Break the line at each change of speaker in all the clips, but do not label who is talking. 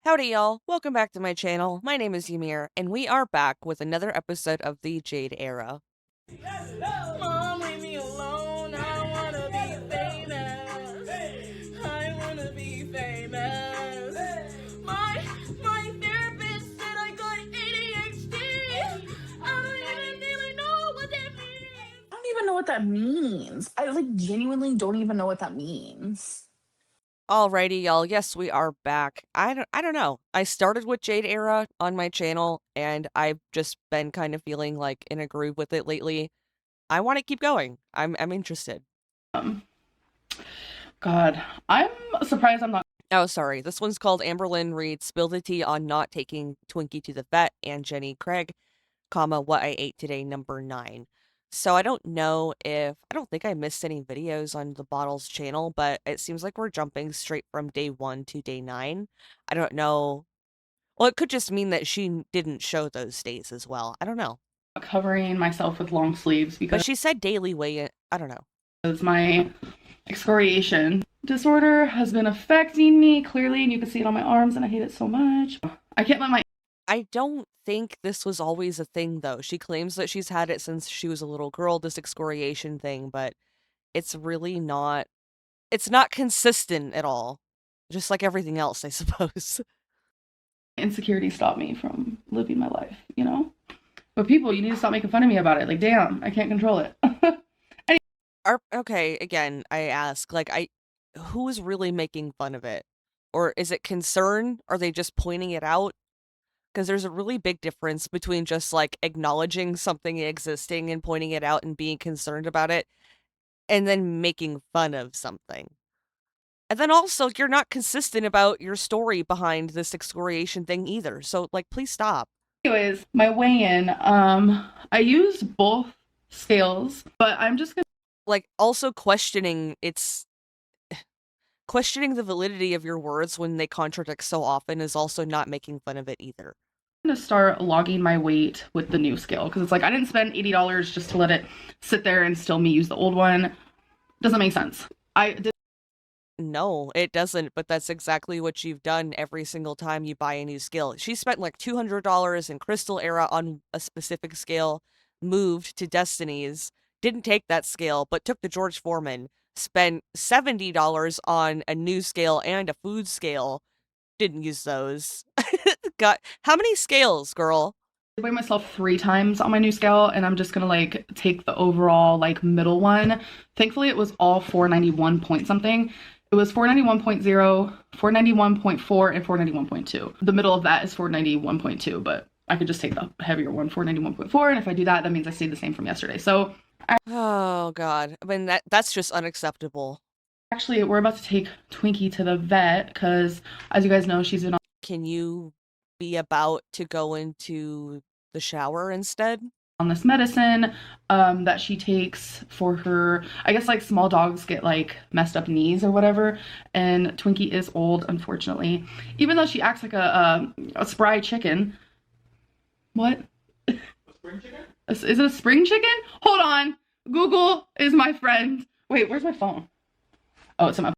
Howdy y'all, welcome back to my channel. My name is Ymir, and we are back with another episode of the Jade Era.
Mom, leave me alone. I wanna be famous. I wanna be famous. My therapist said I got ADHD. I don't even really know what that means.
I don't even know what that means. I genuinely don't even know what that means.
Alrighty y'all, yes we are back. I don't know. I started with Jade Era on my channel, and I've just been kind of feeling like in a groove with it lately. I want to keep going. I'm interested.
God, I'm surprised I'm not.
Oh, sorry. This one's called Amberlynn reads Spill the Tea on Not Taking Twinkie to the Vet, and Jenny Craig, comma, What I Ate Today, number 9. So I don't know if, I don't think I missed any videos on the Bottles channel, but it seems like we're jumping straight from day 1 to day 9. I don't know. Well, it could just mean that she didn't show those days as well. I don't know.
Covering myself with long sleeves
But
because
she said daily weigh-in. I don't know.
my excoriation disorder has been affecting me clearly, and you can see it on my arms, and I hate it so much. I can't let my
I don't think this was always a thing, though. She claims that she's had it since she was a little girl, this excoriation thing, but it's really not, it's not consistent at all. Just like everything else, I suppose.
insecurity stop me from living my life, you know? But people, you need to stop making fun of me about it. Like, damn, I can't control it.
Okay, again, I ask, who is really making fun of it? Or is it concern? Are they just pointing it out? Because there's a really big difference between just, acknowledging something existing and pointing it out and being concerned about it, and then making fun of something. And then also, you're not consistent about your story behind this excoriation thing either. So, please stop.
Anyways, my weigh-in, I used both scales, but I'm just gonna
Also questioning questioning the validity of your words when they contradict so often is also not making fun of it either.
start logging my weight with the new scale because it's like I didn't spend $80 just to let it sit there and still me use the old one. Doesn't make sense.
No, it doesn't, but that's exactly what you've done every single time you buy a new scale. She spent like $200 in Crystal Era on a specific scale, moved to Destiny's, didn't take that scale, but took the George Foreman, spent $70 on a new scale and a food scale, didn't use those. Got how many scales, girl?
I weighed myself 3 times on my new scale, and I'm just gonna take the overall middle one. Thankfully, it was all 491 point something. It was 491.0, 491.4, and 491.2. The middle of that is 491.2, but I could just take the heavier one, 491.4, and if I do that, that means I stayed the same from yesterday. So,
Oh god, I mean that's just unacceptable.
Actually, we're about to take Twinkie to the vet because, as you guys know, she's been on.
Can you be about to go into the shower instead?
On this medicine that she takes for her, I guess small dogs get messed up knees or whatever, and Twinkie is old, unfortunately, even though she acts like a spry chicken. What? A spring chicken? Is it a spring chicken? Hold on, Google is my friend. Wait, where's my phone? Oh, it's in my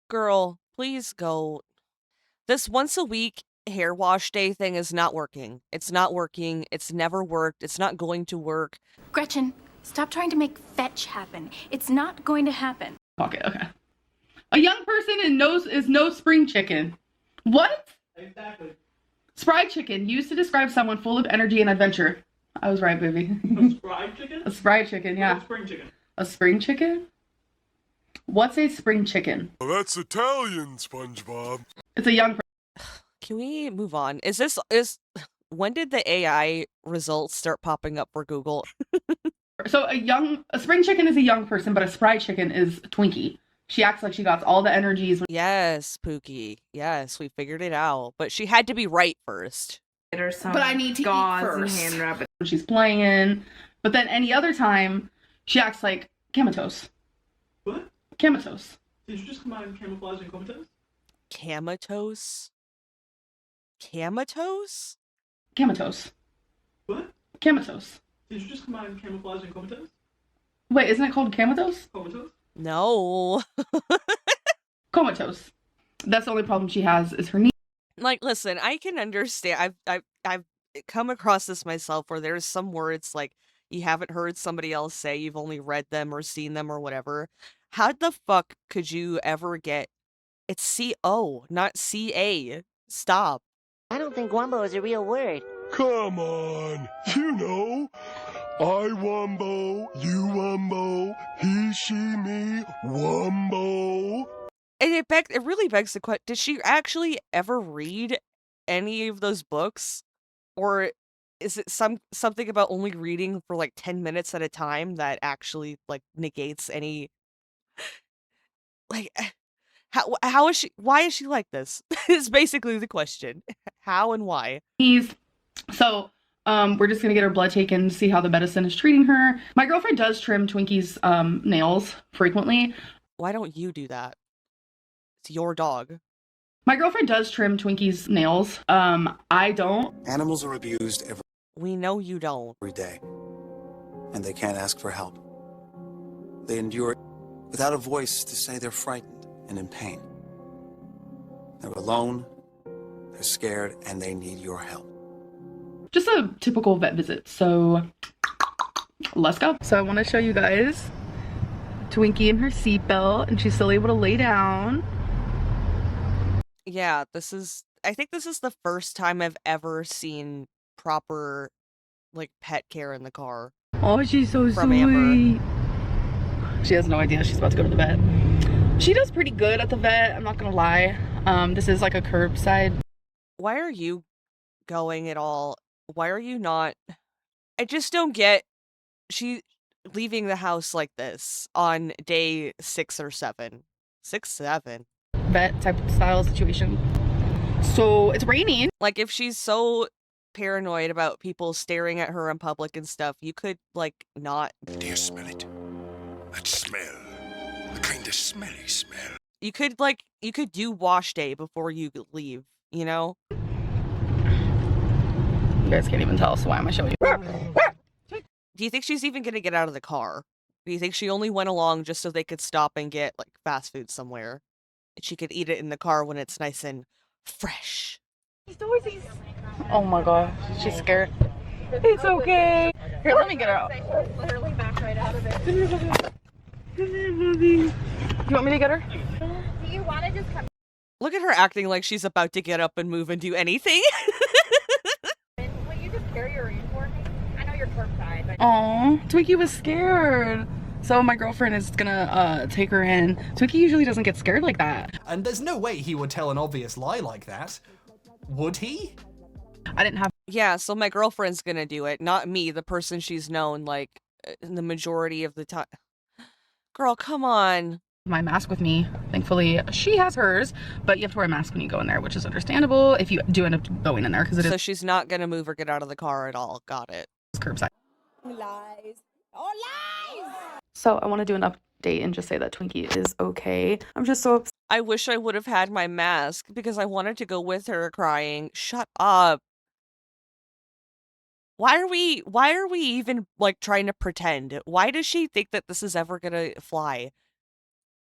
Girl, please go. This once a week hair wash day thing is not working. It's not working. It's never worked. It's not going to work.
Gretchen, stop trying to make fetch happen. It's not going to happen.
pocket. Okay. A young person is no spring chicken. What?
Exactly.
Spry chicken, used to describe someone full of energy and adventure. I was right, baby.
A spry chicken?
A spry chicken, yeah.
A spring chicken.
A spring chicken? What's a spring chicken?
Oh, that's Italian, SpongeBob.
It's a young.
Can we move on? When did the AI results start popping up for Google?
So a spring chicken is a young person, but a spry chicken is Twinkie. She acts like she got all the energies.
Yes, Pookie. Yes, we figured it out. But she had to be right first.
But I need to eat first. And hand rub it. When she's playing. But then any other time, she acts like comatose.
What?
Comatose.
Did you just combine camouflage and comatose?
Comatose? Comatose?
Comatose.
What?
Comatose.
Did you just combine camouflage and comatose?
Wait, isn't it called comatose?
Comatose?
No.
Comatose. That's the only problem she has is her knee.
Like, listen, I can understand. I've come across this myself where there's some words like you haven't heard somebody else say, you've only read them or seen them or whatever. How the fuck could you ever get it's C-O, not C-A. Stop.
I don't think wumbo is a real word.
Come on, you know. I wumbo, you wumbo, he, she, me, wumbo.
And it really begs the question, did she actually ever read any of those books? Or is it something about only reading for like 10 minutes at a time that actually like negates any like how is she why is she like this? Is basically the question. How and why?
So we're just gonna get her blood taken to see how the medicine is treating her. My girlfriend does trim Twinkie's nails frequently.
Why don't you do that? It's your dog.
My girlfriend does trim Twinkie's nails. I don't.
Animals are abused
We know you don't.
every day, and they can't ask for help. They endure it without a voice to say they're frightened and in pain. They're alone, they're scared, and they need your help.
Just a typical vet visit. So let's go. So I want to show you guys Twinkie in her seatbelt, and she's still able to lay down.
Yeah, I think this is the first time I've ever seen proper like pet care in the car.
Oh, she's so
From
sweet.
Amber.
She has no idea she's about to go to the vet. She does pretty good at the vet, I'm not gonna lie. This is like a curbside.
Why are you going at all? Why are you not? I just don't get she leaving the house like this on day 6 or 7. 6, 7.
Vet type of style situation. So it's raining.
Like if she's so paranoid about people staring at her in public and stuff, you could like not.
Do you smell it? That smell. The kind of smelly smell.
You could do wash day before you leave, you know?
You guys can't even tell, so why am I showing you?
Do you think she's even gonna get out of the car? Do you think she only went along just so they could stop and get like fast food somewhere? And she could eat it in the car when it's nice and fresh.
Oh my god, she's scared. It's okay. Here, let me get her out.
Literally back right out of it.
Come here, baby. Do you want me to get her?
Do you want to just come
Look at her acting like she's about to get up and move and do anything.
in? Will you just carry her in for me? I know you're curbside, but
Aw, Twinkie was scared. So my girlfriend is gonna take her in. Twinkie usually doesn't get scared like that.
And there's no way he would tell an obvious lie like that. Would he?
I didn't have
Yeah, so my girlfriend's gonna do it, not me, the person she's known like in the majority of the time. Girl, come on.
my mask with me. Thankfully, she has hers, but you have to wear a mask when you go in there, which is understandable if you do end up going in there because it
So
is
she's not gonna move or get out of the car at all. Got it.
curbside.
lies. Oh, lies!
So I want to do an update and just say that Twinkie is okay. I'm just so upset.
I wish I would have had my mask because I wanted to go with her crying. Shut up. Why are we even like trying to pretend? Why does she think that this is ever gonna fly?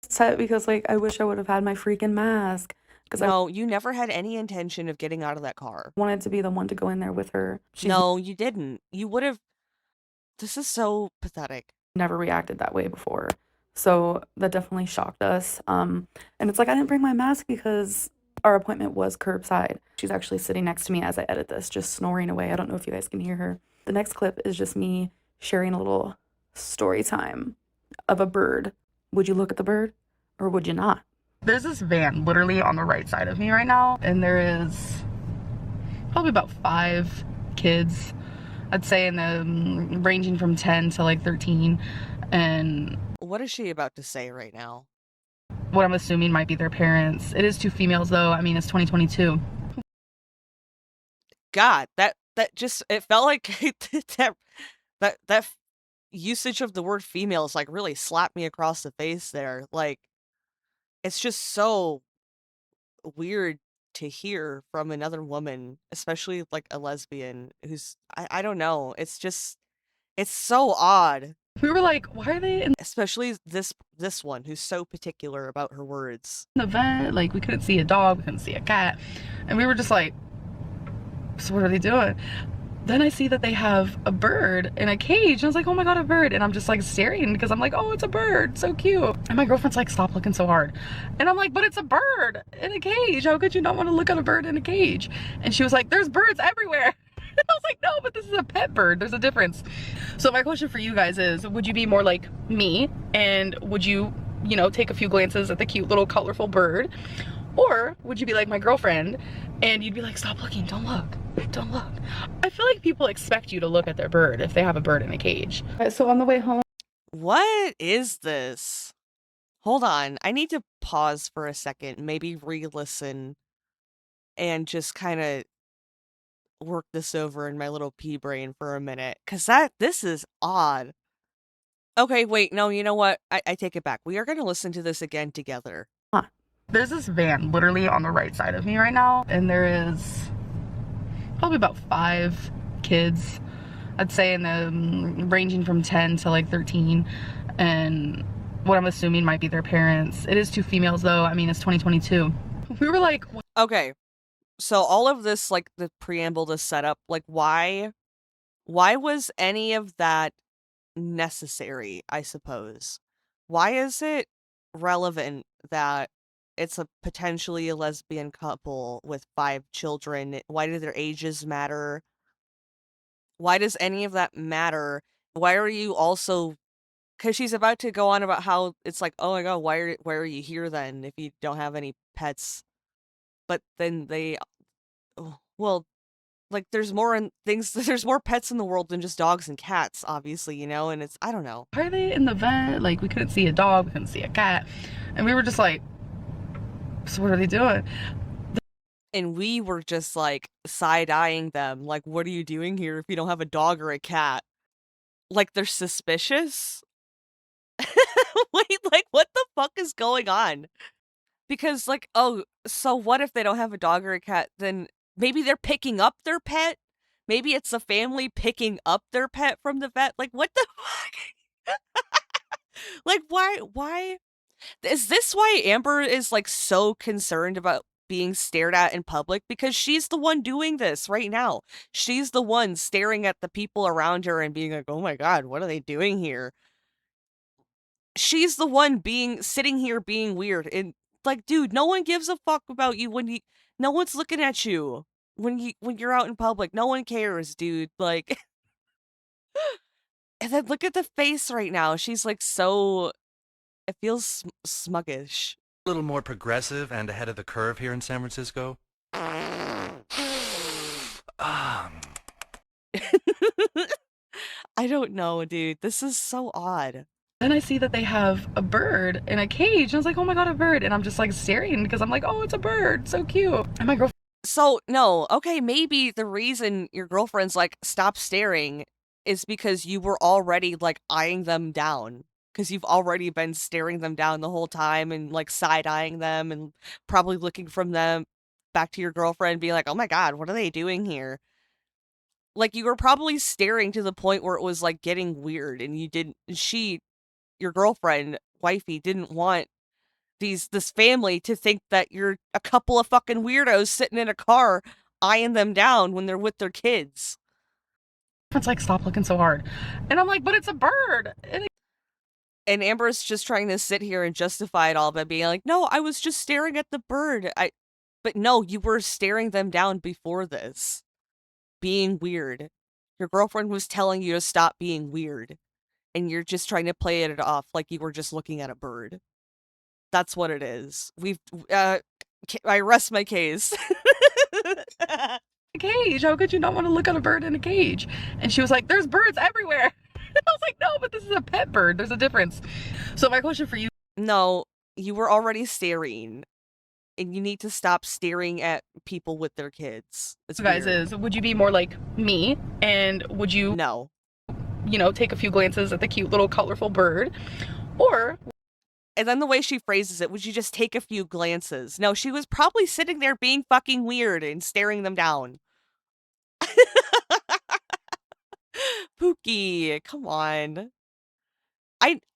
Upset because like I wish I would have had my freaking mask because
No, you never had any intention of getting out of that car.
I wanted to be the one to go in there with her. She's
No, you didn't. You would have. This is so pathetic.
never reacted that way before. So that definitely shocked us. And it's like I didn't bring my mask because our appointment was curbside. She's actually sitting next to me as I edit this, just snoring away. I don't know if you guys can hear her. The next clip is just me sharing a little story time of a bird. Would you look at the bird or would you not? There's this van literally on the right side of me right now, and there is probably about 5 kids. I'd say in the ranging from 10 to like 13. And
What is she about to say right now?
what I'm assuming might be their parents. It is 2 females though. I mean, it's 2022.
God, that just it felt like that usage of the word females like really slapped me across the face there. Like it's just so weird to hear from another woman, especially like a lesbian who's I don't know. It's just it's so odd.
We were like, why are they in
Especially this one who's so particular about her words.
the vent? Like, we couldn't see a dog, we couldn't see a cat. And we were just like, so what are they doing? Then I see that they have a bird in a cage. And I was like, oh my God, a bird. And I'm just like staring because I'm like, oh, it's a bird. So cute. And my girlfriend's like, stop looking so hard. And I'm like, but it's a bird in a cage. How could you not want to look at a bird in a cage? And she was like, there's birds everywhere. I was like, no, but this is a pet bird. There's a difference. So my question for you guys is, would you be more like me? And would you, you know, take a few glances at the cute little colorful bird? Or would you be like my girlfriend and you'd be like, stop looking, don't look, don't look. I feel like people expect you to look at their bird if they have a bird in a cage. So on the way home.
What is this? Hold on. I need to pause for a second, maybe re-listen and just kind of work this over in my little pea brain for a minute. Cause this is odd. Okay, wait, no, you know what? I take it back. We are gonna listen to this again together.
There's this van literally on the right side of me right now, and there is probably about 5 kids, I'd say, in the ranging from 10 to like 13, and what I'm assuming might be their parents. It is 2 females though. I mean, it's 2022. We were like,
okay, so all of this, like the preamble, the setup, like why was any of that necessary, I suppose? Why is it relevant that it's a potentially a lesbian couple with 5 children? Why do their ages matter? Why does any of that matter? Why are you also, because she's about to go on about how it's like, oh my God, why are you here then if you don't have any pets? But then well, like there's more things, there's more pets in the world than just dogs and cats, obviously, you know, and it's, I don't know.
why are they in the vent? Like, we couldn't see a dog, we couldn't see a cat. And we were just like, so what are they doing?
And we were just like side-eyeing them, like, what are you doing here if you don't have a dog or a cat? Like they're suspicious? Wait, like what the fuck is going on? Because like, oh, so what if they don't have a dog or a cat? Then maybe they're picking up their pet? Maybe it's a family picking up their pet from the vet? Like, what the fuck? Like, why? Is this why Amber is like so concerned about being stared at in public? Because she's the one doing this right now. She's the one staring at the people around her and being like, oh my God, what are they doing here? She's the one sitting here being weird. And like, dude, no one gives a fuck about you no one's looking at you when you're out in public. No one cares, dude. Like, and then look at the face right now. She's like so, it feels smuggish.
A little more progressive and ahead of the curve here in San Francisco.
I don't know, dude. This is so odd.
Then I see that they have a bird in a cage. And I was like, oh my God, a bird. And I'm just like staring because I'm like, oh, it's a bird. So cute. And my girlfriend.
So, no, okay, maybe the reason your girlfriend's like, stop staring is because you were already like eyeing them down. Because you've already been staring them down the whole time and like side-eyeing them and probably looking from them back to your girlfriend being like, oh my God, what are they doing here? Like you were probably staring to the point where it was like getting weird and your girlfriend, wifey, didn't want this family to think that you're a couple of fucking weirdos sitting in a car eyeing them down when they're with their kids.
It's like, stop looking so hard. And I'm like, but it's a bird.
And Amber's just trying to sit here and justify it all by being like, no, I was just staring at the bird. But no, you were staring them down before this. Being weird. Your girlfriend was telling you to stop being weird. And you're just trying to play it off like you were just looking at a bird. That's what it is. I rest my case.
Cage. How could you not want to look at a bird in a cage? And she was like, there's birds everywhere. I was like, no, but this is a pet bird. There's a difference. So my question for you.
No, you were already staring. And you need to stop staring at people with their kids. It's
guys
weird.
Is, would you be more like me? And would you,
no,
you know, take a few glances at the cute little colorful bird? Or,
and then the way she phrases it, would you just take a few glances? No, she was probably sitting there being fucking weird and staring them down. Pookie, come on.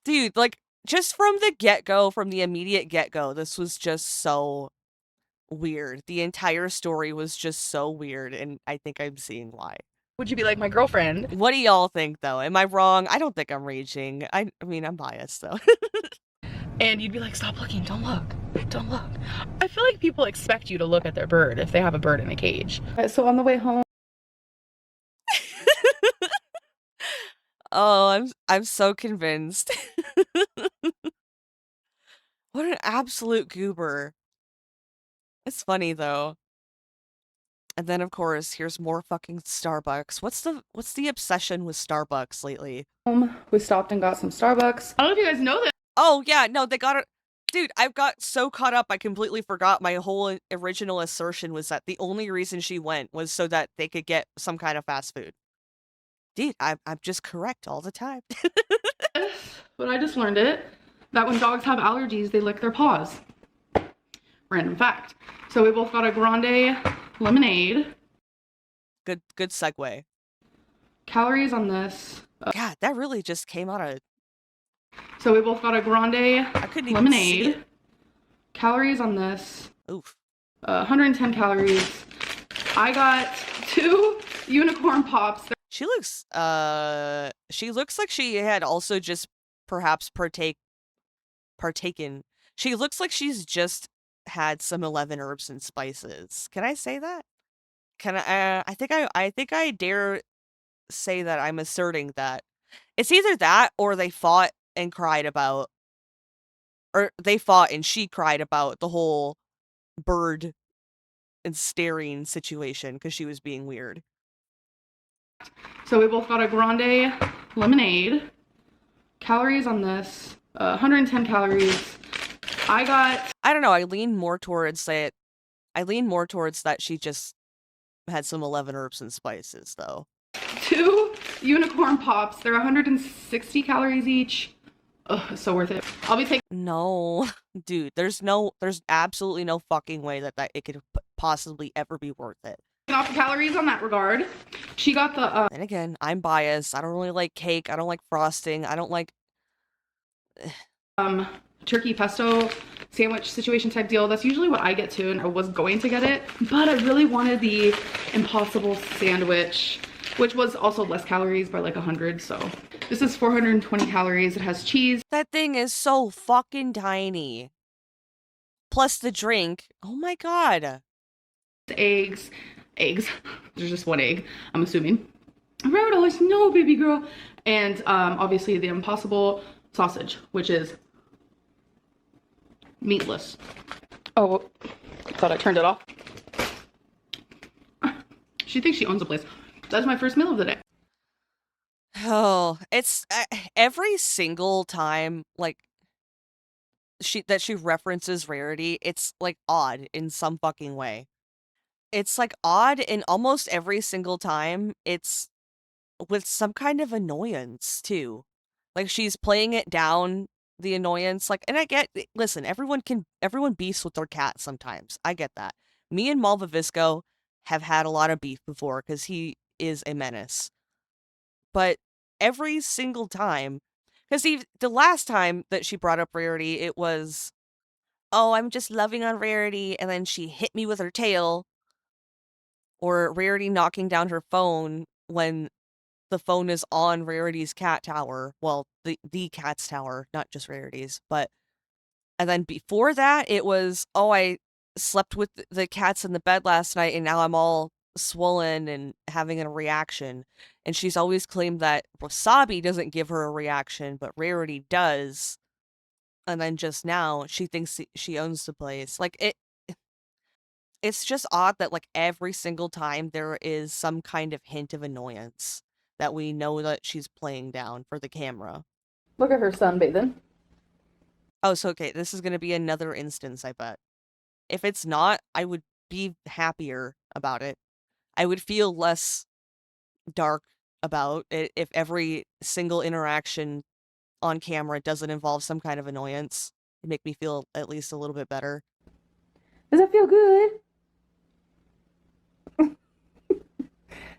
Dude, like, just from the get-go, from the immediate get-go, this was just so weird. The entire story was just so weird, and I think I'm seeing why.
Would you be like my girlfriend?
What do y'all think, though? Am I wrong? I don't think I'm raging. I mean, I'm biased, though.
And you'd be like, stop looking, don't look, don't look. I feel like people expect you to look at their bird if they have a bird in a cage. So on the way home.
Oh, I'm so convinced. What an absolute goober. It's funny, though. And then, of course, here's more fucking Starbucks. What's the obsession with Starbucks lately?
We stopped and got some Starbucks. I don't know if you guys know this.
Oh, yeah, no, they got it. Dude, I've got so caught up, I completely forgot my whole original assertion was that the only reason she went was so that they could get some kind of fast food. Dude, I'm just correct all the time.
But I just learned it, that when dogs have allergies, they lick their paws. Random fact. So we both got a grande lemonade.
Good segue.
Calories on this.
God, that really just came out of...
So we both got a grande lemonade. Calories on this.
Oof.
110 calories. I got 2 unicorn pops.
She looks like she had also just perhaps partaken. She looks like she's just had some 11 herbs and spices. Can I say that? Can I I think I dare say that I'm asserting that. It's either that or they fought and cried about, or they fought and she cried about the whole bird and staring situation because she was being weird.
So we both got a grande lemonade. Calories on this, 110 calories. I
don't know, I lean more towards that she just had some 11 herbs and spices, though.
2 unicorn pops. They're 160 calories each. Ugh, so worth it. I'll be taking...
No, dude, there's absolutely no fucking way that it could possibly ever be worth it.
Off the calories on that regard. She got the...
And again, I'm biased. I don't really like cake. I don't like frosting. I don't like...
turkey pesto sandwich situation type deal. That's usually what I get to, and I was going to get it, but I really wanted the Impossible sandwich, which was also less calories by like 100. So this is 420 calories. It has cheese.
That thing is so fucking tiny. Plus the drink. Oh my god.
Eggs. There's just 1 egg, I'm assuming. Rabbit, no, baby girl. And obviously the Impossible sausage, which is meatless. Oh, I thought I turned it off. She thinks she owns the place. That's my first meal of the day.
Oh, it's every single time like she references Rarity, it's like odd in some fucking way. It's like odd in almost every single time. It's with some kind of annoyance too. Like she's playing it down, the annoyance. Like, and I get, listen, everyone beefs with their cat sometimes. I get that. Me and Malvavisco have had a lot of beef before because he is a menace. But every single time, because the last time that she brought up Rarity, it was, oh, I'm just loving on Rarity, and then she hit me with her tail. Or Rarity knocking down her phone when the phone is on Rarity's cat tower. Well, the cat's tower, not just Rarity's. But, and then before that, it was, oh, I slept with the cats in the bed last night and now I'm all swollen and having a reaction. And she's always claimed that Wasabi doesn't give her a reaction, but Rarity does. And then just now, she thinks she owns the place. Like, it's just odd that, like, every single time there is some kind of hint of annoyance that we know that she's playing down for the camera.
Look at her sunbathing.
Oh, so okay, this is gonna be another instance, I bet. If it's not, I would be happier about it. I would feel less dark about it if every single interaction on camera doesn't involve some kind of annoyance. It'd make me feel at least a little bit better.
Does that feel good?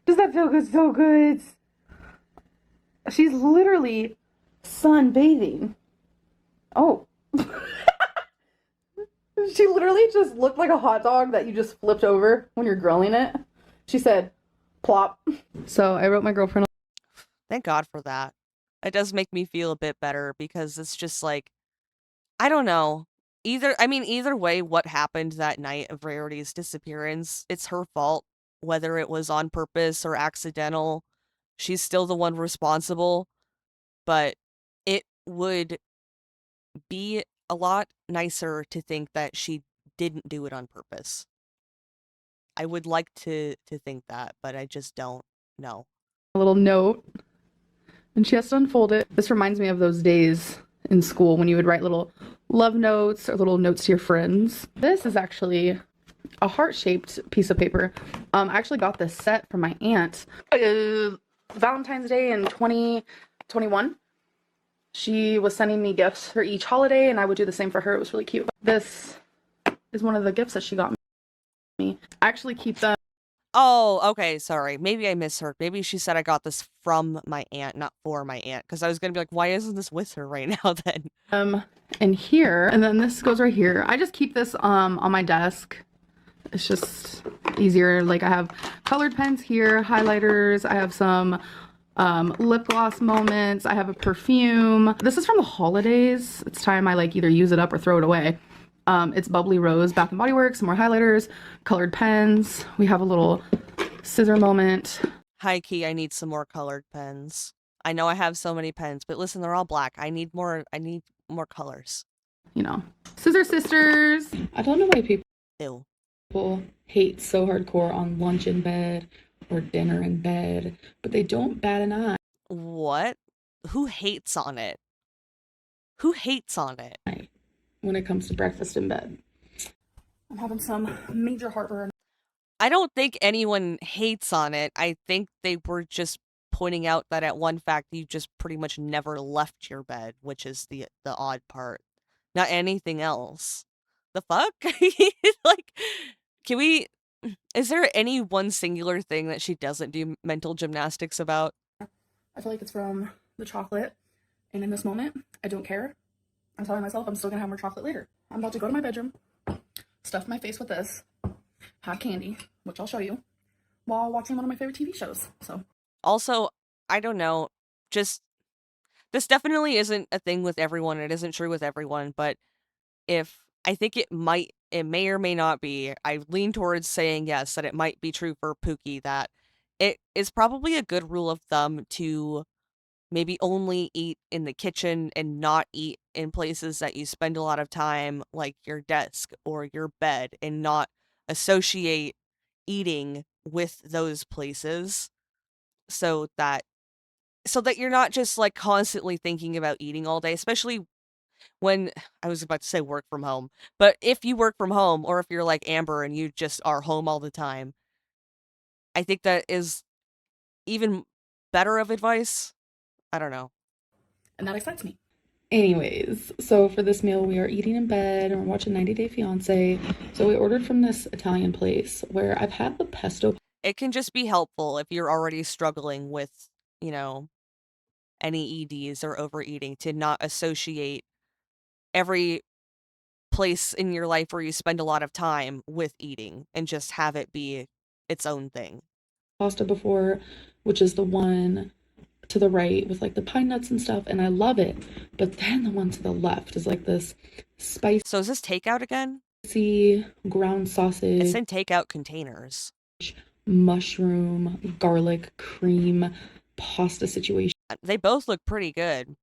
Does that feel good? So good. She's literally Sunbathing. Oh. She literally just looked like a hot dog that you just flipped over when you're grilling it. She said, plop. So I wrote my girlfriend.
Thank God for that. It does make me feel a bit better because it's just like, I don't know. Either way, what happened that night of Rarity's disappearance, it's her fault. Whether it was on purpose or accidental, she's still the one responsible. But it would be a lot nicer to think that she didn't do it on purpose. I would like to think that, but I just don't know.
A little note, and she has to unfold it. This reminds me of those days in school when you would write little love notes or little notes to your friends. This is actually a heart-shaped piece of paper. I actually got this set from my aunt Valentine's Day in 2021. She was sending me gifts for each holiday, and I would do the same for her. It was really cute. This is one of the gifts that she got me. I actually keep them.
Oh, okay, sorry. Maybe I misheard. Maybe she said I got this from my aunt, not for my aunt. Because I was going to be like, why isn't this with her right now then?
And here, and then this goes right here. I just keep this on my desk. It's just easier. Like I have colored pens here, highlighters. I have some lip gloss moments. I have a perfume. This is from the holidays. It's time I like either use it up or throw it away. It's Bubbly Rose Bath & Body Works, some more highlighters, colored pens. We have a little scissor moment.
High key, I need some more colored pens. I know I have so many pens, but listen, they're all black. I need more colors.
You know, Scissor Sisters. I don't know why people hate so hardcore on lunch in bed or dinner in bed, but they don't bat an eye.
What? Who hates on it? Who hates on it?
When it comes to breakfast in bed. I'm having some major heartburn.
I don't think anyone hates on it. I think they were just pointing out that at one fact you just pretty much never left your bed, which is the odd part. Not anything else. The fuck? Like, can we... Is there any one singular thing that she doesn't do mental gymnastics about?
I feel like it's from the chocolate. And in this moment, I don't care. I'm telling myself I'm still gonna have more chocolate later. I'm about to go to my bedroom, stuff my face with this, have candy, which I'll show you, while watching one of my favorite TV shows. So
also, I don't know, just this definitely isn't a thing with everyone. It isn't true with everyone, but I think it may or may not be. I lean towards saying yes, that it might be true for Pookie, that it is probably a good rule of thumb to maybe only eat in the kitchen and not eat in places that you spend a lot of time, like your desk or your bed, and not associate eating with those places so that you're not just like constantly thinking about eating all day, especially when I was about to say work from home. But if you work from home, or if you're like Amber and you just are home all the time, I think that is even better of advice. I don't know.
And that excites me. Anyways, so for this meal, we are eating in bed and we're watching 90 Day Fiance. So we ordered from this Italian place where I've had the pesto.
It can just be helpful if you're already struggling with, you know, any EDs or overeating, to not associate every place in your life where you spend a lot of time with eating and just have it be its own thing.
Pasta before, which is the one to the right with like the pine nuts and stuff, and I love it. But then the one to the left is like this spicy.
So is this takeout again?
Ground sausage.
It's in takeout containers.
Mushroom, garlic, cream, pasta situation.
They both look pretty good.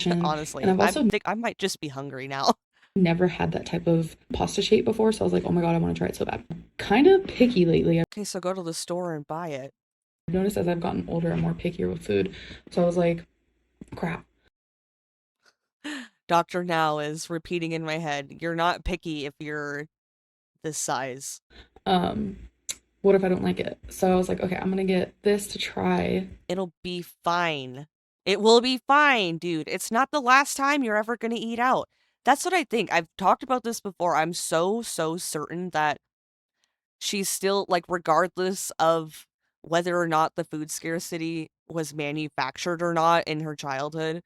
Honestly,
and
I think I might just be hungry now.
Never had that type of pasta shape before, so I was like, oh my god, I want to try it so bad. Kind of picky lately.
Okay, so go to the store and buy it.
I've noticed as I've gotten older, I'm more pickier with food. So I was like, crap.
Dr. Now is repeating in my head, you're not picky if you're this size.
What if I don't like it? So I was like, okay, I'm gonna get this to try.
It'll be fine. It will be fine, dude. It's not the last time you're ever gonna eat out. That's what I think. I've talked about this before. I'm so certain that she's still, like, regardless of whether or not the food scarcity was manufactured or not in her childhood,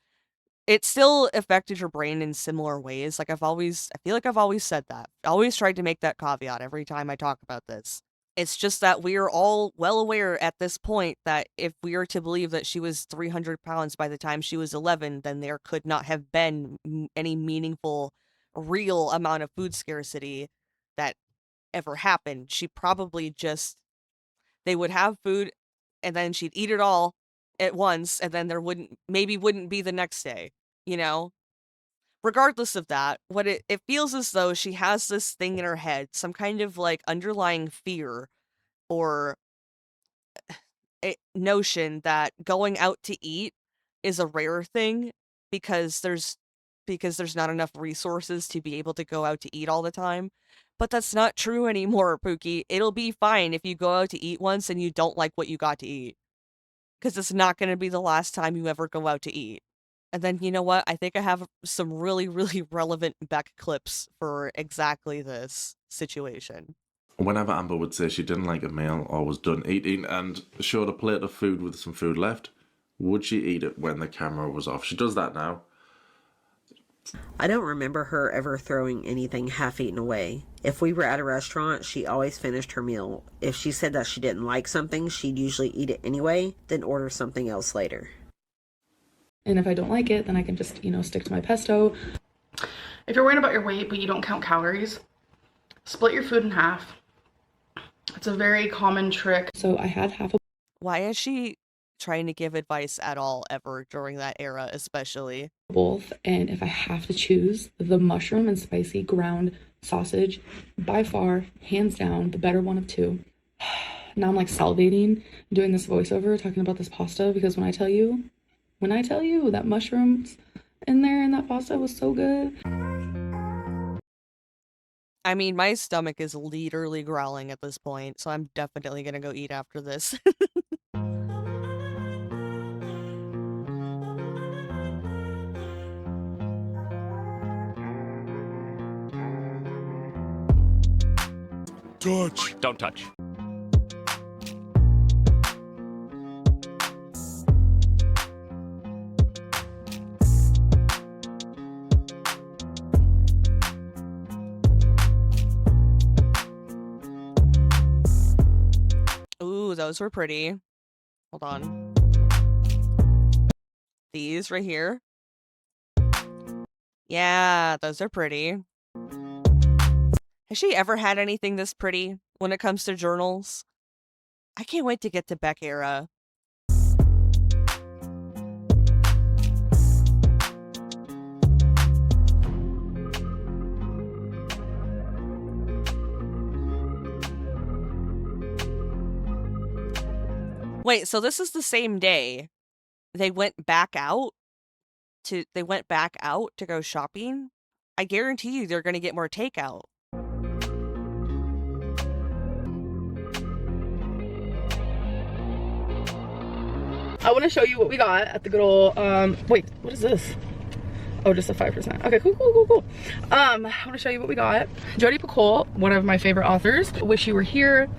it still affected her brain in similar ways. Like I feel like I've always said that. I always tried to make that caveat every time I talk about this. It's just that we are all well aware at this point that if we are to believe that she was 300 pounds by the time she was 11, then there could not have been any meaningful, real amount of food scarcity that ever happened. She probably just, they would have food and then she'd eat it all at once and then there wouldn't be the next day, you know? Regardless of that, what it feels as though she has this thing in her head, some kind of like underlying fear or a notion that going out to eat is a rare thing because there's not enough resources to be able to go out to eat all the time. But that's not true anymore, Pookie. It'll be fine if you go out to eat once and you don't like what you got to eat. Because it's not going to be the last time you ever go out to eat. And then, you know what? I think I have some really, really relevant Beck clips for exactly this situation.
Whenever Amber would say she didn't like a meal or was done eating and showed a plate of food with some food left, would she eat it when the camera was off? She does that now.
I don't remember her ever throwing anything half-eaten away. If we were at a restaurant, she always finished her meal. If she said that she didn't like something, she'd usually eat it anyway, then order something else later.
And if I don't like it, then I can just, stick to my pesto. If you're worried about your weight, but you don't count calories, split your food in half. It's a very common trick. So I had half a...
Why is she trying to give advice at all ever during that era, especially?
Both, and if I have to choose, the mushroom and spicy ground sausage, by far, hands down, the better one of two. Now I'm like salivating, doing this voiceover, talking about this pasta, because when I tell you that mushrooms in there and that pasta was so good.
I mean, my stomach is literally growling at this point, so I'm definitely gonna go eat after this.
Touch.
Don't touch.
Ooh, those were pretty. Hold on. These right here. Yeah, those are pretty. Has she ever had anything this pretty when it comes to journals? I can't wait to get to Beck era. Wait, so this is the same day they went back out to go shopping? I guarantee you they're going to get more takeout.
I want to show you what we got at the good old, wait, what is this? Oh, just a 5%. Okay, cool. I want to show you what we got. Jodi Picoult, one of my favorite authors. Wish You Were Here.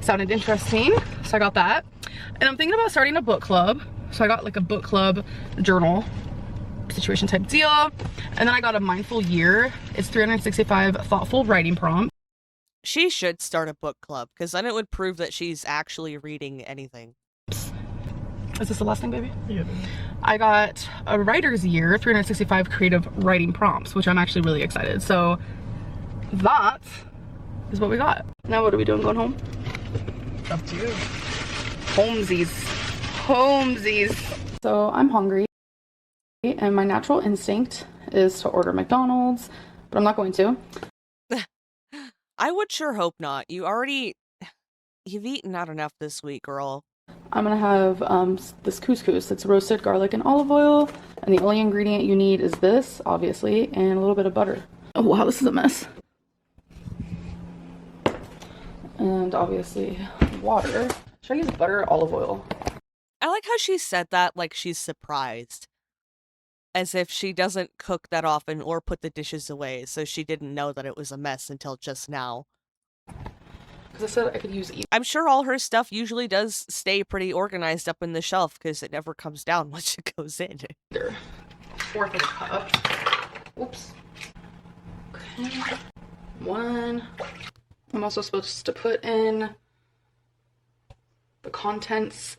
Sounded interesting, so I got that. And I'm thinking about starting a book club. So I got like a book club journal situation type deal. And then I got a mindful year. It's 365 thoughtful writing prompts.
She should start a book club, because then it would prove that she's actually reading anything.
Is this the last thing, baby? Yeah. I got a writer's year, 365 creative writing prompts, which I'm actually really excited. So that is what we got. Now what are we doing, going home?
Up to you.
Homesies. So I'm hungry, and my natural instinct is to order McDonald's, but I'm not going to.
I would sure hope not. You've eaten not enough this week, girl.
I'm gonna have this couscous. It's roasted garlic and olive oil, and the only ingredient you need is this, obviously, and a little bit of butter. Oh wow, this is a mess. And obviously water. Should I use butter or olive oil?
I like how she said that like she's surprised. As if she doesn't cook that often or put the dishes away, so she didn't know that it was a mess until just now.
Because I said I could use either.
I'm sure all her stuff usually does stay pretty organized up in the shelf, because it never comes down once it goes in.
1/4 of a cup. Oops. Okay. 1. I'm also supposed to put in the contents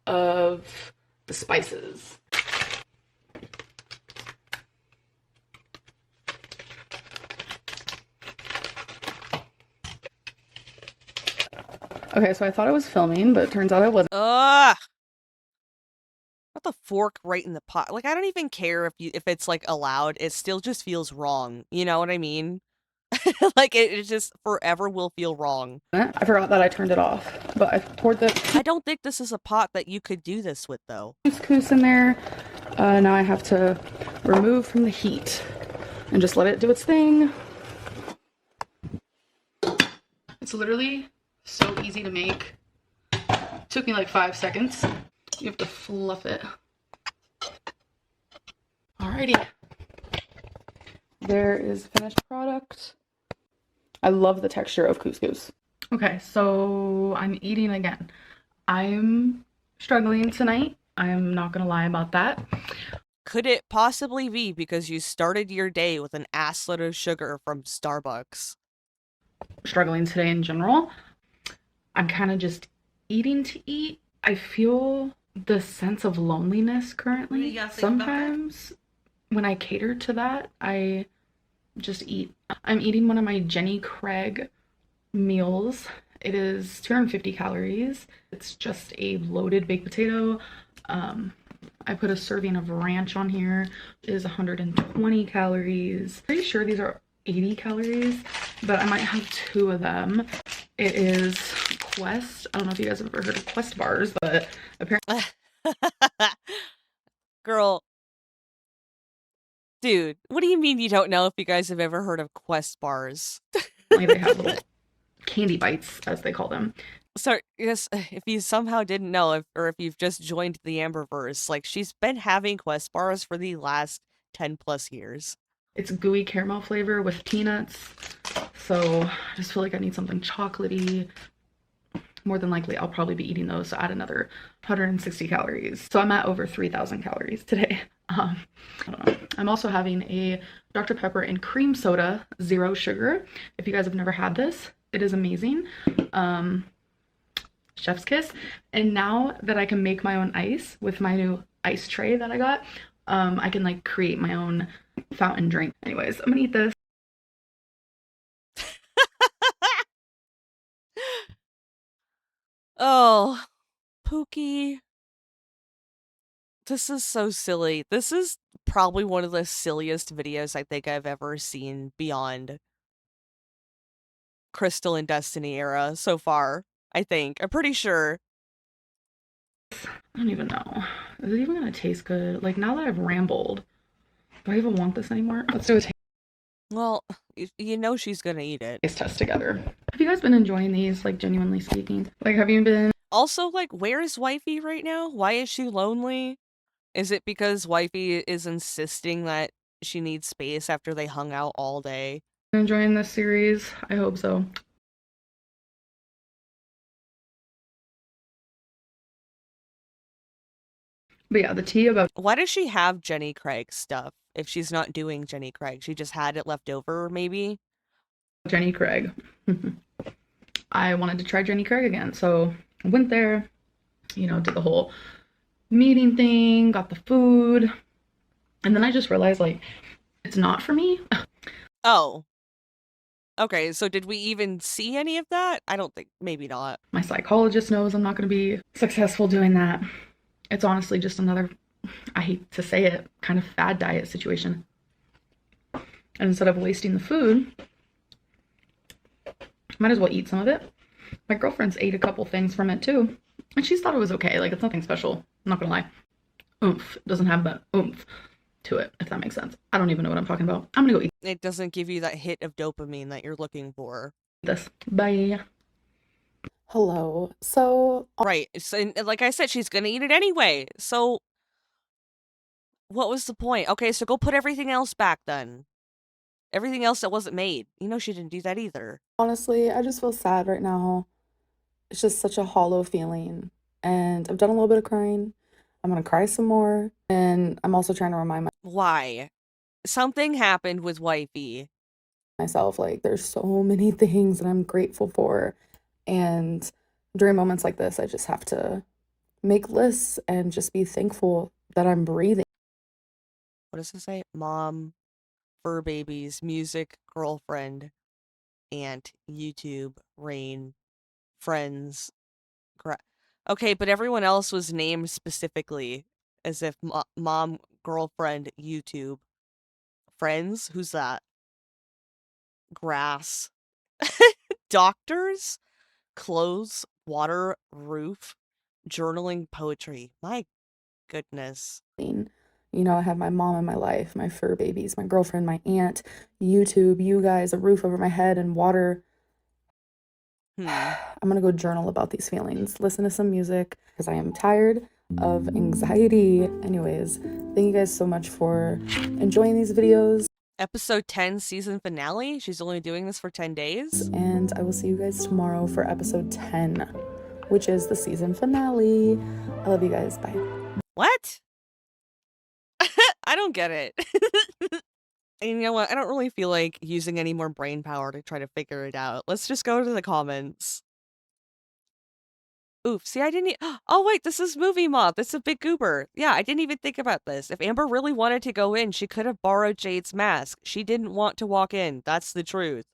of the spices. Okay, so I thought I was filming, but it turns out I wasn't.
Ugh! Put the fork right in the pot. Like, I don't even care if it's like allowed. It still just feels wrong. You know what I mean? Like it just forever will feel wrong.
I forgot that I turned it off, but I poured the
I don't think this is a pot that you could do this with though.
couscous in there. Now I have to remove from the heat and just let it do its thing. It's literally so easy to make. It took me like 5 seconds. You have to fluff it. Alrighty. There is finished product. I love the texture of couscous. Okay, so I'm eating again. I'm struggling tonight. I'm not gonna lie about that.
Could it possibly be because you started your day with an assload of sugar from Starbucks?
Struggling today in general. I'm kind of just eating to eat. I feel the sense of loneliness currently. Sometimes when I cater to that, I just eat. I'm eating one of my Jenny Craig meals. It is 250 calories. It's just a loaded baked potato. I put a serving of ranch on here. It is 120 calories. Pretty sure these are 80 calories, but I might have 2 of them. It is Quest. I don't know if you guys have ever heard of Quest bars, but apparently
Girl. Dude, what do you mean you don't know if you guys have ever heard of Quest bars?
they have little candy bites, as they call them.
So, yes, if you somehow didn't know, or if you've just joined the Amberverse, like, she's been having Quest bars for the last 10 plus years.
It's gooey caramel flavor with peanuts, so I just feel like I need something chocolatey. More than likely, I'll probably be eating those, so add another 160 calories. So I'm at over 3,000 calories today. I don't know. I'm also having a Dr. Pepper and cream soda, 0 sugar. If you guys have never had this, it is amazing. Chef's kiss. And now that I can make my own ice with my new ice tray that I got, I can like create my own fountain drink. Anyways, I'm gonna eat this.
Oh, Pookie. This is so silly. This is probably one of the silliest videos I think I've ever seen beyond Crystal and Destiny era so far, I think. I'm pretty sure.
I don't even know. Is it even gonna taste good? Like, now that I've rambled, do I even want this anymore? Let's do a taste.
Well, you know she's gonna eat it.
Taste test together. Have you guys been enjoying these, like, genuinely speaking? Like, have you been...
Also, like, where is Wifey right now? Why is she lonely? Is it because Wifey is insisting that she needs space after they hung out all day?
Enjoying this series? I hope so. But yeah, the tea about...
Why does she have Jenny Craig stuff if she's not doing Jenny Craig? She just had it left over, maybe?
Jenny Craig. I wanted to try Jenny Craig again, so I went there, you know, did the whole meeting thing, got the food, and then I just realized, like, it's not for me.
Oh. Okay, so did we even see any of that? I don't think, maybe not.
My psychologist knows I'm not going to be successful doing that. It's honestly just another, I hate to say it, kind of fad diet situation. And instead of wasting the food, might as well eat some of it. My girlfriend's ate a couple things from it too, and she's thought it was okay. Like, it's nothing special. I'm not gonna lie. Oomph. It doesn't have that oomph to it, if that makes sense. I don't even know what I'm talking about. I'm gonna go eat.
It doesn't give you that hit of dopamine that you're looking for.
This. Bye.
Hello. So...
Right. So, like I said, she's gonna eat it anyway. So, what was the point? Okay, so go put everything else back then. Everything else that wasn't made. You know she didn't do that either.
Honestly, I just feel sad right now. It's just such a hollow feeling. And I've done a little bit of crying. I'm gonna cry some more. And I'm also trying to remind
Why? Something happened with wifey.
Myself, like, there's so many things that I'm grateful for. And during moments like this, I just have to make lists and just be thankful that I'm breathing.
What does it say? Mom, fur babies, music, girlfriend, aunt, YouTube, rain, friends. Okay, but everyone else was named specifically as if mom, girlfriend, YouTube, friends. Who's that? Grass, doctors, clothes, water, roof, journaling, poetry. My goodness.
You know, I have my mom in my life, my fur babies, my girlfriend, my aunt, YouTube, you guys, a roof over my head, and water. I'm gonna go journal about these feelings, listen to some music, because I am tired of anxiety. Anyways, thank you guys so much for enjoying these videos.
Episode 10 season finale? She's only doing this for 10 days?
And I will see you guys tomorrow for episode 10, which is the season finale. I love you guys. Bye.
What? I don't get it. And you know what? I don't really feel like using any more brain power to try to figure it out. Let's just go to the comments. Oof, see, I didn't oh wait, this is Movie Moth. It's a big goober. Yeah, I didn't even think about this. If Amber really wanted to go in, she could have borrowed Jade's mask. She didn't want to walk in. That's the truth.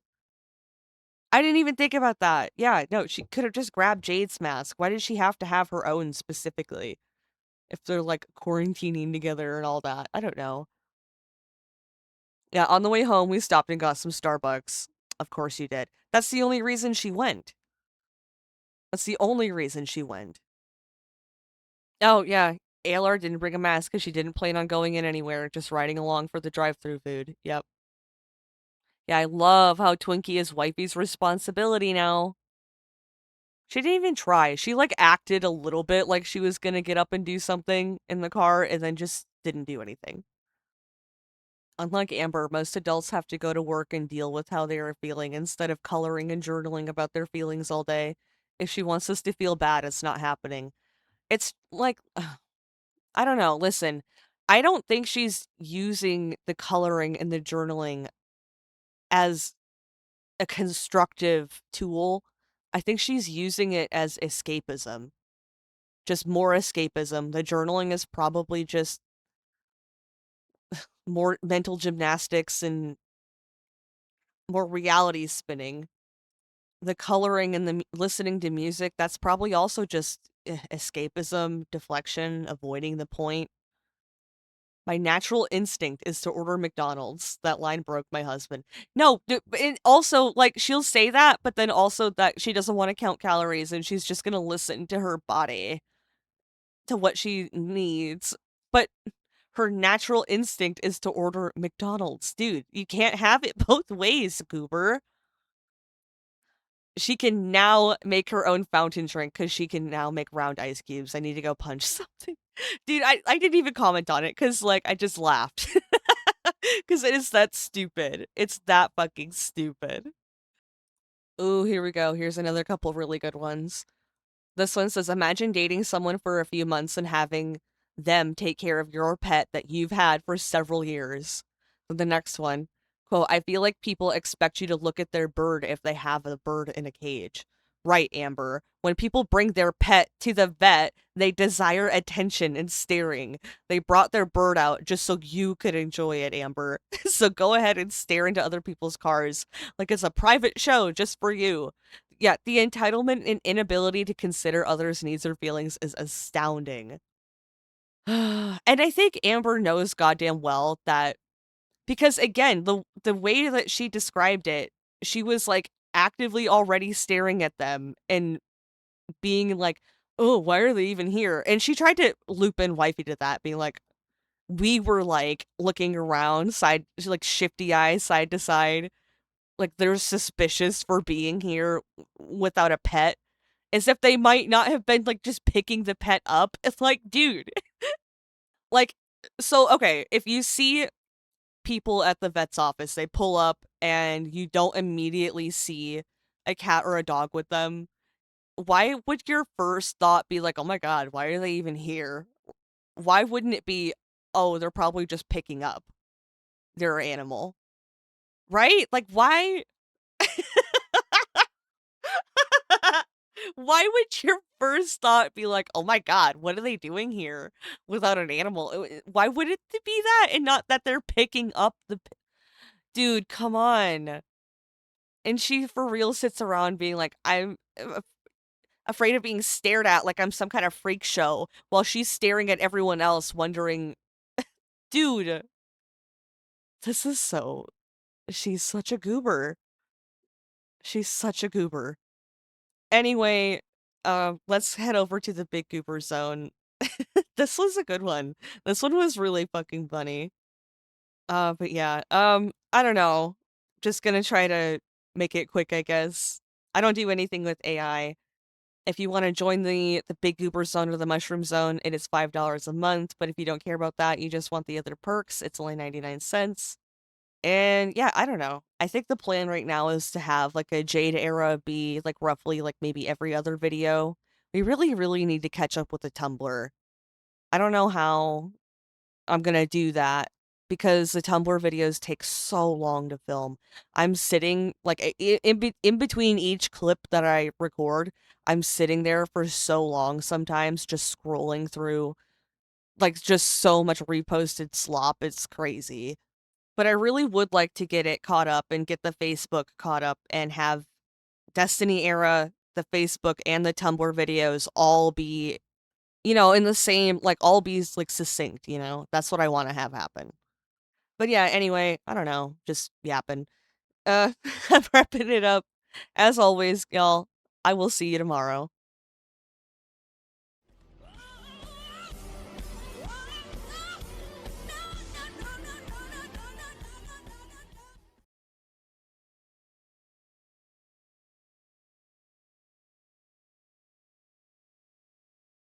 I didn't even think about that. Yeah, no, she could have just grabbed Jade's mask. Why did she have to have her own specifically? If they're like quarantining together and all that. I don't know. Yeah, on the way home, we stopped and got some Starbucks. Of course you did. That's the only reason she went. That's the only reason she went. Oh, yeah. ALR didn't bring a mask because she didn't plan on going in anywhere, just riding along for the drive-thru food. Yep. Yeah, I love how Twinkie is wifey's responsibility now. She didn't even try. She, like, acted a little bit like she was gonna get up and do something in the car and then just didn't do anything. Unlike Amber, most adults have to go to work and deal with how they are feeling instead of coloring and journaling about their feelings all day. If she wants us to feel bad, it's not happening. It's like, I don't know. Listen, I don't think she's using the coloring and the journaling as a constructive tool. I think she's using it as escapism. Just more escapism. The journaling is probably just more mental gymnastics and more reality spinning. The coloring and the listening to music, that's probably also just escapism, deflection, avoiding the point. My natural instinct is to order McDonald's. That line broke my husband. No, and also, like, she'll say that, but then also that she doesn't want to count calories and she's just gonna listen to her body, to what she needs. But her natural instinct is to order McDonald's. Dude, you can't have it both ways, goober. She can now make her own fountain drink because she can now make round ice cubes. I need to go punch something. Dude, I didn't even comment on it because, like, I just laughed. Because it is that stupid. It's that fucking stupid. Ooh, here we go. Here's another couple really good ones. This one says, imagine dating someone for a few months and having them take care of your pet that you've had for several years. The next one, quote, I feel like people expect you to look at their bird if they have a bird in a cage. Right, Amber. When people bring their pet to the vet, they desire attention and staring. They brought their bird out just so you could enjoy it, Amber. So go ahead and stare into other people's cars like it's a private show just for you. Yeah, the entitlement and inability to consider others' needs or feelings is astounding. And I think Amber knows goddamn well that, because again, the way that she described it, she was like actively already staring at them and being like, oh, why are they even here? And she tried to loop in wifey to that, being like, we were like looking around, like shifty eyes, side to side, like they're suspicious for being here without a pet, as if they might not have been like just picking the pet up. It's like, dude, like, so okay, if you see people at the vet's office, they pull up and you don't immediately see a cat or a dog with them, why would your first thought be like, oh my god, why are they even here? Why wouldn't it be, oh, they're probably just picking up their animal. Right? Like, why? Why would your first thought be like, oh my god, what are they doing here without an animal? Why would it be that and not that they're picking up the. Dude, come on. And she for real sits around being like, I'm afraid of being stared at like I'm some kind of freak show while she's staring at everyone else, wondering, dude, this is so. She's such a goober. She's such a goober. Anyway, let's head over to the big goober zone. This was a good one. This one was really fucking funny. But yeah, I don't know. Just gonna try to make it quick, I guess. I don't do anything with AI. If you want to join the big goober zone or the mushroom zone, it is $5 a month. But if you don't care about that, you just want the other perks, it's only 99 cents. And yeah, I don't know. I think the plan right now is to have like a Jade Era be like roughly like maybe every other video. We really, really need to catch up with the Tumblr. I don't know how I'm gonna do that because the Tumblr videos take so long to film. I'm sitting like in between each clip that I record, I'm sitting there for so long sometimes just scrolling through like just so much reposted slop. It's crazy. But I really would like to get it caught up and get the Facebook caught up and have Destiny Era, the Facebook and the Tumblr videos all be, in the same, like all be like succinct, That's what I want to have happen. But yeah, anyway, I don't know, just yapping. I'm wrapping it up. As always, y'all, I will see you tomorrow.